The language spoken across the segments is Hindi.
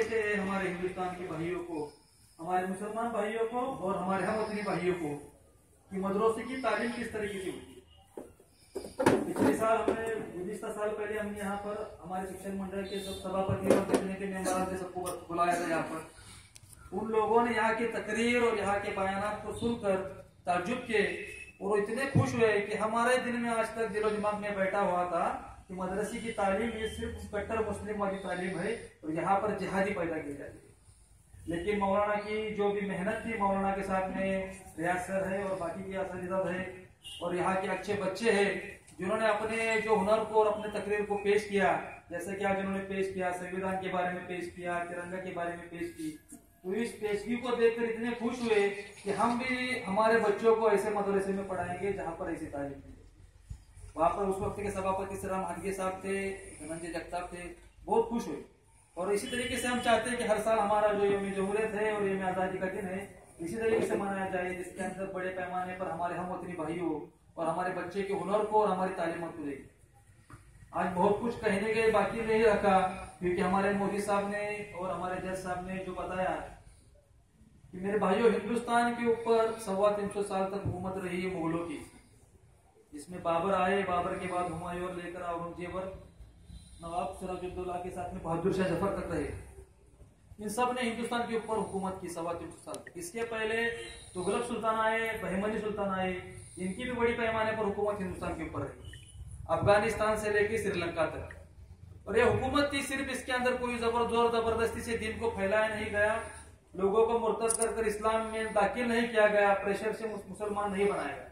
कहते हैं हमारे हिंदुस्तान के भाइयों को, हमारे मुसलमान भाइयों को और हमारे हम वतनी भाइयों को कि मदरसे की तालीम किस तरीके से होती है। पिछले साल हमने 20 साल पहले हमने यहाँ पर हमारे शिक्षण मंडल के सब सभापति और जितने के मेंबर थे सबको बुलाया था यहाँ पर। उन लोगों ने यहाँ की तकरीर और यहाँ के बयानात को सुनकर ताज्जुब किए और इतने खुश हुए कि हमारे दिल में आज तक दिलो दिमाग में बैठा हुआ था कि मदरसे की तालीम ये सिर्फ कट्टर मुस्लिम वाली तालीम है और यहाँ पर जिहादी पैदा की जाती है। लेकिन मौलाना की जो भी मेहनत थी, मौलाना के साथ में रियाज सर है और बाकी के असदीद है और यहाँ के अच्छे बच्चे हैं जिन्होंने अपने जो हुनर को और अपने तकरीर को पेश किया, जैसे कि आज जिन्होंने पेश किया संविधान के बारे में पेश किया, तिरंगा के बारे में पेश की, तो इस पेशगी को देखकर इतने खुश हुए कि हम भी हमारे बच्चों को ऐसे मदरसे में पढ़ाएंगे जहाँ पर ऐसी तालीम मिले। वहां पर उस वक्त के सभापति श्रीराम हादगे साहब थे, धनंजय जगताप थे, बहुत खुश हुए। और इसी तरीके से हम चाहते हैं कि हर साल हमारा जो यौम जमहूरियत है और यौम आज़ादी का दिन है इसी तरीके से मनाया जाए, जिसके अंदर बड़े पैमाने पर हमारे हम वतनी भाइयों और हमारे बच्चे के हुनर को और हमारी तालीम को देखें। आज बहुत कुछ कहने के बाकी नहीं रखा, क्योंकि हमारे मोदी साहब ने और हमारे जज साहब ने जो बताया कि मेरे भाइयों, हिंदुस्तान के ऊपर 350 साल तक हुकूमत रही है मुगलों की, जिसमें बाबर आए, बाबर के बाद हुमायूं और लेकर औरंगजेब और नवाब सिराजुद्दौला के साथ में बहादुर शाह जफर तक रहे। इन सब ने हिंदुस्तान के ऊपर हुकूमत की 350 साल तक। इसके पहले तुगलक सुल्तान आए, बहमनी सुल्तान आए, इनकी भी बड़ी पैमाने पर हुकूमत हिंदुस्तान के ऊपर रही, अफगानिस्तान से लेकर श्रीलंका तक। और यह हुकूमत थी, सिर्फ इसके अंदर कोई जबरदस्ती से दीन को फैलाया नहीं गया, लोगों को मुर्तद कर इस्लाम में दाखिल नहीं किया गया, प्रेशर से मुसलमान नहीं बनाया गया।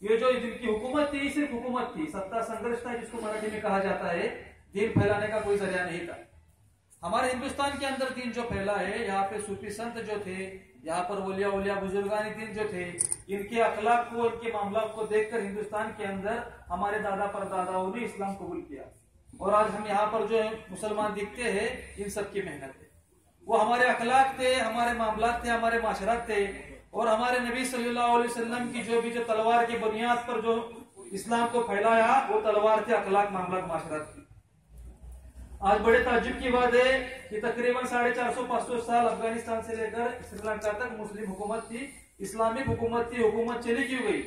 ये जो इनकी हुकूमत थी सिर्फ हुकूमत थी, सत्ता संघर्ष था जिसको मराठी में कहा जाता है, दीन फैलाने का कोई जरिया नहीं था। हमारे हिंदुस्तान के अंदर दीन जो फैला है, यहाँ पे सूफी संत जो थे, यहाँ पर वलिया बुजुर्गानी दीन जो थे, इनके अखलाक को, इनके मामला को देखकर हिंदुस्तान के अंदर हमारे दादा परदादाओं ने इस्लाम कबूल किया। और आज हम यहाँ पर जो मुसलमान दिखते हैं, इन सबकी मेहनत है। वो हमारे अखलाक थे, हमारे मामलात थे, हमारे माशरात थे, और हमारे नबी सल्लल्लाहु अलैहि वसल्लम की जो तलवार की बुनियाद पर जो इस्लाम को फैलाया, वो तलवार थे अखलाक, मामलात, माशरात की। आज बड़े ताज्जुब की बात है कि तकरीबन 450-500 साल अफगानिस्तान से लेकर श्रीलंका तक मुस्लिम हुकूमत थी, इस्लामिक हुकूमत थी, हुकूमत चली क्यों गई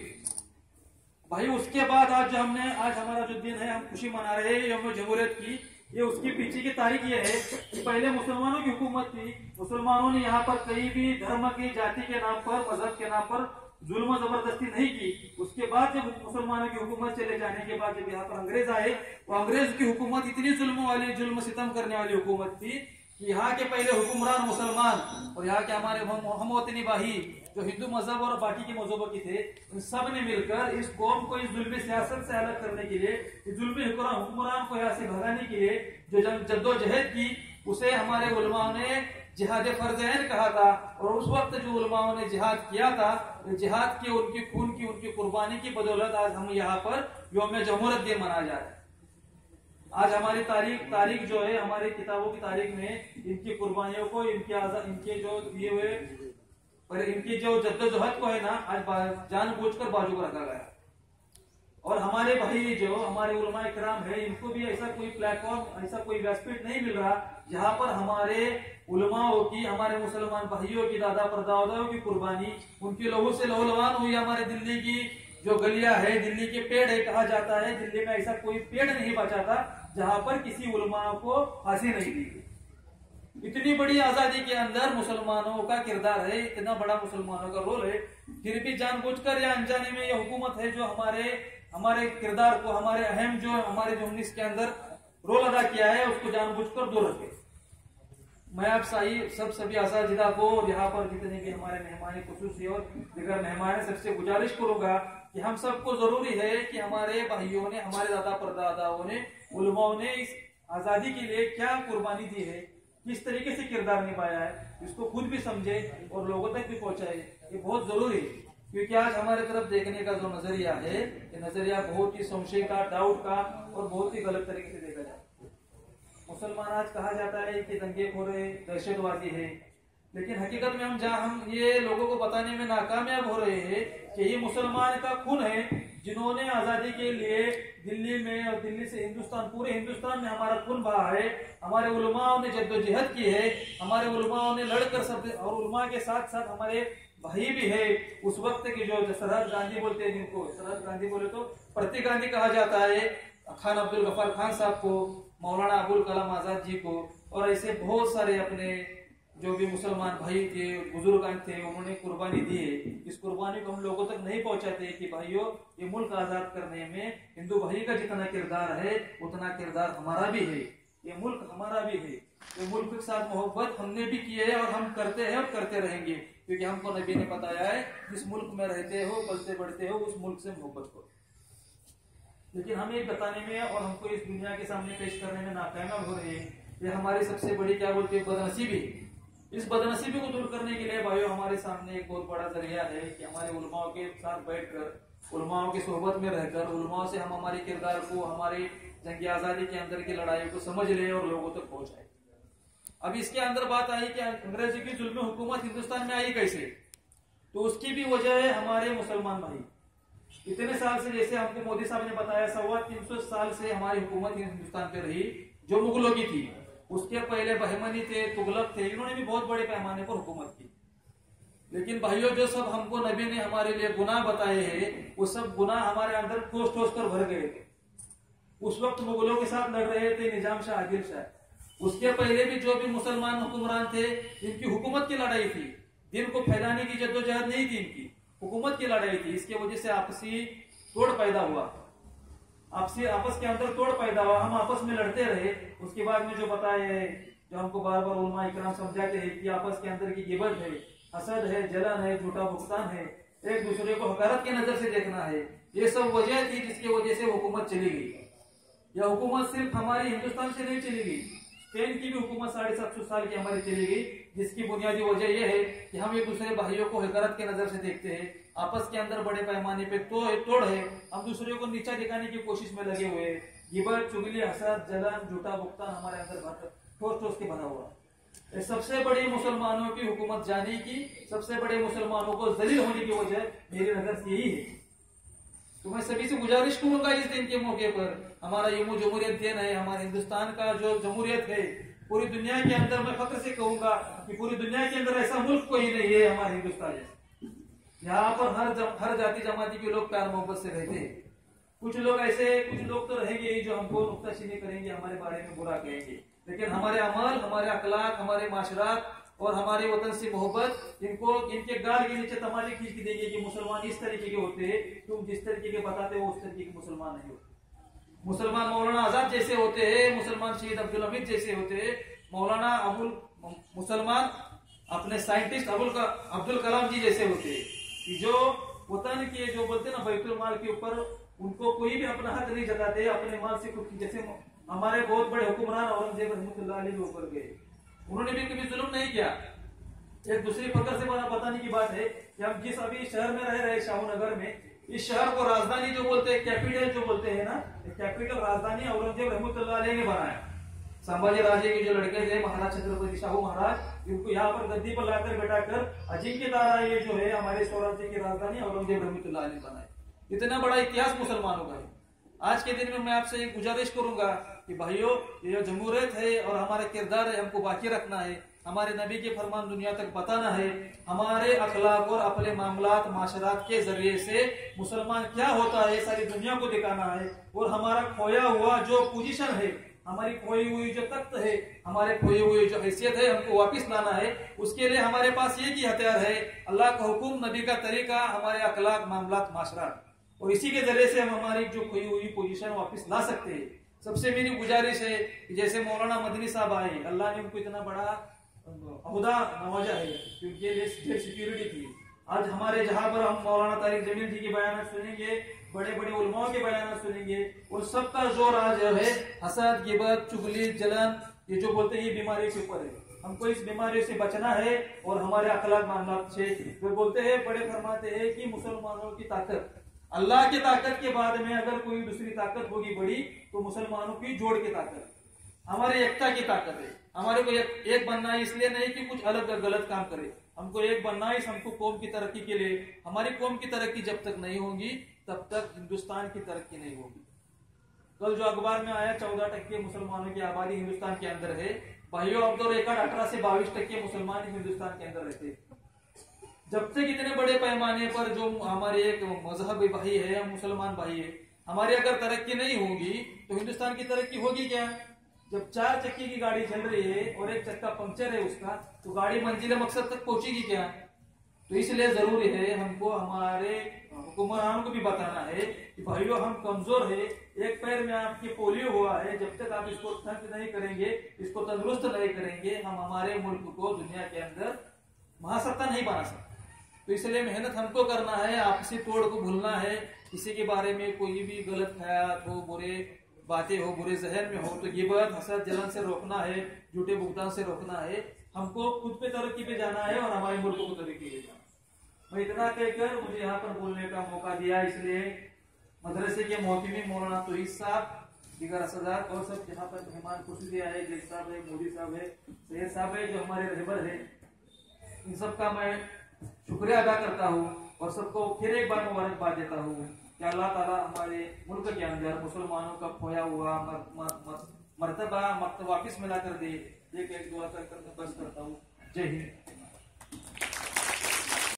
भाई? उसके बाद आज हमारा जो दिन है, हम खुशी मना रहे हैं यौम जमहूरियत की, ये उसके पीछे की तारीख ये है कि पहले मुसलमानों की हुकूमत थी, मुसलमानों ने यहाँ पर कहीं भी धर्म की, जाति के नाम पर, मजहब के नाम पर जुल्म जबरदस्ती नहीं की। उसके बाद जब मुसलमानों की हुकूमत चले जाने के बाद जब यहाँ पर अंग्रेज आए, तो अंग्रेज की हुकूमत इतनी जुल्म सितम करने वाली हुकूमत थी कि यहाँ के पहले हुक्मरान मुसलमान और यहाँ के हमारे हम वतनी भाई जो हिंदू मजहब और बाकी के मजहबों की थे, उन सब ने मिलकर इस कौम को इस जुल्मी सियासत से अलग करने के लिए, इस जुल्मी हुक्मरान को यहाँ से भगाने के लिए जो जद्दोजहद की, उसे हमारे उलमाओं ने जिहाद फर्ज ऐन कहा था। और उस वक्त जो उलमाओं ने जिहाद किया था, जिहाद की, उनकी खून की, उनकी कुर्बानी की बदौलत आज हम यहाँ पर यौम जमहूरियत दिन मनाया जा रहा है। आज हमारी तारीख जो है, हमारी किताबों की तारीख में इनकी कुर्बानियों को, इनके जो दिए हुए पर इनकी जो जद्दोजहद को है ना, आज जानबूझकर बाजू को रखा गया। और हमारे भाई जो हमारे उलमाए किराम है, इनको भी ऐसा कोई प्लेटफॉर्म, ऐसा कोई व्यासपीठ नहीं मिल रहा जहां पर हमारे उलमाओं की, हमारे मुसलमान भाइयों की, दादा परदादाओं की कुर्बानी, उनके लहू से लहूलुहान हुई। हमारे दिल्ली की जो गलियां है, दिल्ली के पेड़ है, कहा जाता है दिल्ली में ऐसा कोई पेड़ नहीं बचा था जहां पर किसी उलमा को फांसी नहीं दी। इतनी बड़ी आजादी के अंदर मुसलमानों का किरदार है, इतना बड़ा मुसलमानों का रोल है, फिर भी जानबूझकर या अनजाने में यह हुकूमत है जो हमारे किरदार को, हमारे अहम जो हमारे जो 19 के अंदर रोल अदा किया है, उसको जानबूझकर दूर रखे। मैं आप सभी असाजिदा को और यहाँ पर जितने भी हमारे मेहमान खुसूसी और दिगर मेहमान, सबसे गुजारिश करूंगा कि हम सबको जरूरी है कि हमारे भाइयों ने, हमारे दादा परदादाओं ने, उलमाओं ने इस आजादी के लिए क्या कुर्बानी दी है, किस तरीके से किरदार निभाया है, इसको खुद भी समझे और लोगों तक भी पहुंचाए। ये बहुत जरूरी है, क्योंकि आज हमारे तरफ देखने का जो नजरिया है, ये नजरिया बहुत ही संशय का, डाउट का और बहुत ही गलत तरीके से देखा जाता है। मुसलमान आज कहा जाता है कि दंगेखोर है, दहशतवादी है, लेकिन हकीकत में हम ये लोगों को बताने में नाकामयाब हो रहे हैं कि ये मुसलमान का खून है जिन्होंने आजादी के लिए दिल्ली में और दिल्ली से हिंदुस्तान, पूरे हिंदुस्तान में हमारा खून बहा है। हमारे उलमाओं ने जद्दोजहद की है, हमारे उलमाओं ने लड़कर सब, और उलमा के साथ साथ हमारे भाई भी है। उस वक्त के जो सरहद गांधी बोलते हैं, जिनको सरहद गांधी बोले तो प्रतीक गांधी कहा जाता है, खान अब्दुल गफ्फार खान साहब को, मौलाना अबुल कलाम आजाद जी को, और ऐसे बहुत सारे अपने जो भी मुसलमान भाई थे, बुजुर्गान थे, उन्होंने कुर्बानी दी है। इस कुर्बानी को हम लोगों तक नहीं पहुंचाते कि भाइयों, ये मुल्क आजाद करने में हिंदू भाई का जितना किरदार है उतना किरदार हमारा भी है। ये मुल्क हमारा भी है। ये मुल्क के साथ मोहब्बत हमने भी की है और हम करते हैं और करते रहेंगे, क्योंकि हमको नबी ने बताया है जिस मुल्क में रहते हो, पलते बढ़ते हो, उस मुल्क से मोहब्बत करो। लेकिन हमें बताने में और हमको इस दुनिया के सामने पेश करने में नाकामयाब हो रहे हैं। ये हमारी सबसे बड़ी क्या बोलते हैं बदनसीबी। इस बदनसीबी को दूर करने के लिए भाइयों हमारे सामने एक बहुत बड़ा जरिया है कि हमारे उलमाओं के साथ बैठकर, उलमाओं की सोहबत में रहकर, उलमाओं से हम हमारे किरदार को, हमारे जंग आजादी के अंदर की लड़ाई को समझ ले और लोगों तक पहुंचाए। अब इसके अंदर बात आई कि अंग्रेजी की जुल्म हुकूमत हिंदुस्तान में आई कैसे, तो उसकी भी वजह है हमारे मुसलमान भाई। इतने साल से, जैसे हमको मोदी साहब ने बताया, 350 साल से हमारी हुकूमत हिंदुस्तान पे रही, जो मुगलों की थी। उसके पहले बहमनी थे, तुगलक थे, इन्होंने भी बहुत बड़े पैमाने पर हुकूमत की। लेकिन भाइयों, जो सब हमको नबी ने हमारे लिए गुनाह बताए हैं, वो सब गुनाह हमारे अंदर ठोस ठोस कर भर गए थे। उस वक्त मुगलों के साथ लड़ रहे थे निजाम शाह, आदिल शाह। उसके पहले भी जो भी मुसलमान हुक्मरान थे, इनकी हुकूमत की लड़ाई थी, दिन को फैलाने की जद्दोजहद नहीं थी, इनकी हुकूमत की लड़ाई थी। इसके वजह से आपसी तोड़ पैदा हुआ, आपस के अंदर तोड़ पैदा हुआ, हम आपस में लड़ते रहे। उसके बाद में जो बताए, जो हमको बार बार उलमा इकराम समझाते हैं कि आपस के अंदर की गिबत है, हसद है, जलन है, झूठा भुगतान है, एक दूसरे को हकारत की नजर से देखना है। ये सब वजह थी जिसकी वजह से हुकूमत चली गई। यह हुकूमत सिर्फ हमारी हिंदुस्तान से नहीं चली गई, स्पेन की भी हुकूमत 750 साल की हमारी चली गई, जिसकी बुनियादी वजह यह है कि हम एक दूसरे भाइयों को हकारत की नजर से देखते हैं। आपस के अंदर बड़े पैमाने पे तोड़ है, हम दूसरे को नीचा दिखाने की कोशिश में लगे हुए हैं। गिबत, चुगली, हसद, जलन, झूठा भुगतान हमारे अंदर ठोस ठोस के भरा हुआ। सबसे बड़ी मुसलमानों की हुकूमत जाने की, सबसे बड़े मुसलमानों को जलील होने की वजह मेरी नजर से यही है। तो मैं सभी से गुजारिश करूंगा इस दिन के मौके पर, हमारा ये जमहूरियत दिन है, हमारे हिंदुस्तान का जो जमहूरियत है, पूरी दुनिया के अंदर मैं फख्र से कहूंगा कि पूरी दुनिया के अंदर ऐसा मुल्क कोई नहीं है हमारे हिंदुस्तान जैसा। यहाँ पर हर जाति जमाती के लोग प्यार मोहब्बत से रहते हैं। कुछ लोग तो रहेंगे ही जो हमको नुक्ताचीनी करेंगे, हमारे बारे में बुरा कहेंगे, लेकिन हमारे अमल, हमारे अखलाक, हमारे माशरात और हमारे वतन से मोहब्बत, इनके गाल के नीचे तमाचे खींच के देंगे कि मुसलमान इस तरीके के होते हैं, तुम जिस तरीके के बताते हो उस तरीके के मुसलमान नहीं होते। मुसलमान मौलाना आजाद जैसे होते हैं, मुसलमान शहीद अब्दुल हमीद जैसे होते हैं, मुसलमान अपने साइंटिस्ट अब्दुल कलाम जी जैसे होते हैं, कि जो वतन के, जो बोलते ना बैतुल माल के ऊपर उनको कोई भी अपना हक नहीं जताते अपने माल से कुछ। जैसे हमारे बहुत बड़े हुक्मरान औरंगजेब रहमतुल्लाह अलैह ऊपर गए, उन्होंने भी कभी जुल्म नहीं किया। एक दूसरी फकर से बताने की बात है कि हम जिस अभी शहर में रह रहे शाहूनगर में, इस शहर को राजधानी जो बोलते हैं, कैपिटल जो बोलते हैं ना, कैपिटल राजधानी औरंगजेब रहमतुल्लाह अलैह ने बनाया। संभाजी राजे के जो लड़के थे, महाराज छत्रपति शाहू महाराज, इनको यहाँ पर गद्दी पर लाकर बैठाकर अजिंक्य तारा ये जो है हमारे स्वराज्य की राजधानी औरंगजेब रहमतुल्लाह अलैह ने बनाई। इतना बड़ा इतिहास मुसलमानों का है। आज के दिन में मैं आपसे एक गुजारिश करूंगा कि भाइयों, ये जो जमहूरियत है और हमारा किरदार है, हमको बाकी रखना है, हमारे नबी के फरमान दुनिया तक बताना है, हमारे अखलाक और अपने मामलात माशरात के जरिए से मुसलमान क्या होता है सारी दुनिया को दिखाना है, और हमारा खोया हुआ जो पोजीशन है, हमारी खोई हुई जो तख्त है, हमारे खोई हुई जो हैसियत है, हमको वापिस लाना है। उसके लिए हमारे पास एक ही हथियार है, अल्लाह का हुक्म, नबी का तरीका, हमारे अखलाक मामलात माशरात, और इसी के जरिए से हम हमारी जो खोई हुई पोजीशन वापस ला सकते हैं। सबसे मेरी गुजारिश है कि जैसे मौलाना मदनी साहब आए, अल्लाह ने उनको इतना बड़ा अहुदा नवाजा है क्योंकि ये सिक्योरिटी थी। आज हमारे जहां पर हम मौलाना तारिक जमील जी के बयान सुनेंगे, बड़े बड़े उलमाओं के बयान सुनेंगे, और सबका जोर आज है हसद, गिबत, चुगली, जलन, ये जो बोलते हैं ये बीमारी के ऊपर है। हमको इस बीमारी से बचना है और हमारे अखलाक मामलात से। वो बोलते हैं, बड़े फरमाते हैं कि मुसलमानों की ताकत, अल्लाह की ताकत के बाद में अगर कोई दूसरी ताकत होगी बड़ी, तो मुसलमानों की जोड़ की ताकत। हमारी एकता की ताकत है। हमारे को एक बनना है, इसलिए नहीं कि कुछ अलग गलत काम करे, हमको एक बनना है हमको कौम की तरक्की के लिए। हमारी कौम की तरक्की जब तक नहीं होगी तब तक हिंदुस्तान की तरक्की नहीं होगी। कल जो अखबार में आया 14% मुसलमानों की आबादी हिंदुस्तान के अंदर है। भाइयों अब तो रिकॉर्ड 18 से 22% मुसलमान हिंदुस्तान के अंदर रहते। जब तक इतने बड़े पैमाने पर जो हमारे एक मजहबी भाई है, मुसलमान भाई है, हमारी अगर तरक्की नहीं होगी तो हिंदुस्तान की तरक्की होगी क्या? जब 4 चक्की की गाड़ी चल रही है और एक चक्का पंक्चर है उसका, तो गाड़ी मंजिल मकसद तक पहुंचेगी क्या? तो इसलिए जरूरी है हमको हमारे हुक्मरानों को भी बताना है कि भाइयों हम कमजोर है, एक पैर में आपके पोलियो हुआ है, जब तक आप इसको ठंड नहीं करेंगे, इसको तंदुरुस्त नहीं करेंगे, हम हमारे मुल्क को दुनिया के अंदर महासत्ता नहीं बना सकते। तो इसलिए मेहनत हमको करना है, आपसी तोड़ को भूलना है। किसी के बारे में कोई भी गलत ख्याल हो, बुरे बातें हो, बुरे जहन में हो तो गिबत हसद जलन से रोकना है, झूठे भुगतान से रोकना है। हमको खुद पे तरक्की पे जाना है और हमारे मुल्क को तरक्की पे जाना है। मैं इतना कहकर मुझे यहाँ पर बोलने का मौका दिया, इसलिए मदरसे के मोहतमी मौलाना तौहीद साहब, दिगर असदार और सब यहाँ पर मेहमान खुशी दिया है, जज साहब है, मोदी साहब है, सैयद साहब है जो हमारे रहबर है, इन सब का मैं शुक्रिया अदा करता हूँ और सबको फिर एक बार मुबारकबाद देता हूँ कि अल्लाह ताला हमारे मुल्क के अंदर मुसलमानों का खोया हुआ मर्तबा वापिस मिला कर दे। एक दुआ कर बस करता हूँ। जय हिंद।